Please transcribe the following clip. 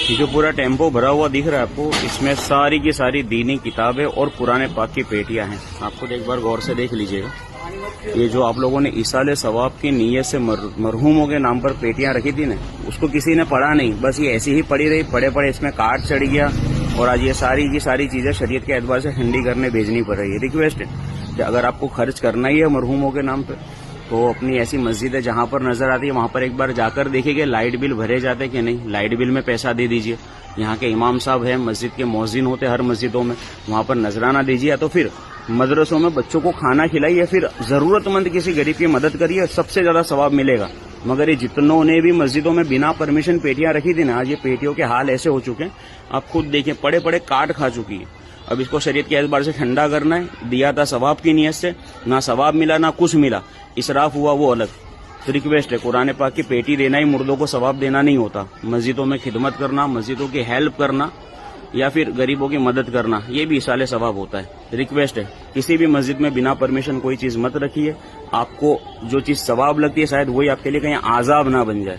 یہ جو پورا ٹیمپو بھرا ہوا دکھ رہا ہے آپ کو، اس میں ساری کی ساری دینی کتابیں اور قرآن پاک کی پیٹیاں ہیں. آپ خود ایک بار غور سے دیکھ لیجئے گا. یہ جو آپ لوگوں نے ایصال ثواب کی نیت سے مرحوموں کے نام پر پیٹیاں رکھی تھی نا، اس کو کسی نے پڑھا نہیں، بس یہ ایسی ہی پڑی رہی، پڑے پڑے اس میں کاٹ چڑھ گیا، اور آج یہ ساری کی ساری چیزیں شریعت کے اعتبار سے ہنڈی کرنے بھیجنی پڑ رہی ہے. ریکویسٹ ہے کہ اگر آپ کو خرچ کرنا ہی ہے مرحوموں کے نام پہ، تو اپنی ایسی مسجد ہے جہاں پر نظر آتی ہے وہاں پر ایک بار جا کر دیکھیے کہ لائٹ بل بھرے جاتے کہ نہیں. لائٹ بل میں پیسہ دے دیجئے. یہاں کے امام صاحب ہیں، مسجد کے مؤذن ہوتے ہر مسجدوں میں، وہاں پر نذرانہ دیجیے. یا تو پھر مدرسوں میں بچوں کو کھانا کھلائیے، یا پھر ضرورت مند کسی غریب کی مدد کریے، سب سے زیادہ ثواب ملے گا. مگر یہ جتنوں نے بھی مسجدوں میں بنا پرمیشن پیٹیاں رکھی تھی نا، آج یہ پیٹیوں کے حال ایسے ہو چکے ہیں آپ خود دیکھیں، پڑے پڑے کاٹ کھا چکی ہے. اب اس کو شریعت کے اعتبار سے ٹھنڈا کرنا ہے. دیا تھا ثواب کی نیت سے، نہ ثواب ملا نہ کچھ ملا، اسراف ہوا وہ الگ. تو ریکویسٹ ہے، قرآن پاک کی پیٹی دینا ہی مردوں کو ثواب دینا نہیں ہوتا. مسجدوں میں خدمت کرنا، مسجدوں کی ہیلپ کرنا، یا پھر غریبوں کی مدد کرنا، یہ بھی ایصال ثواب ہوتا ہے. ریکویسٹ ہے، کسی بھی مسجد میں بنا پرمیشن کوئی چیز مت رکھیے. آپ کو جو چیز ثواب لگتی ہے شاید وہی آپ کے لیے کہیں عذاب نہ بن جائے.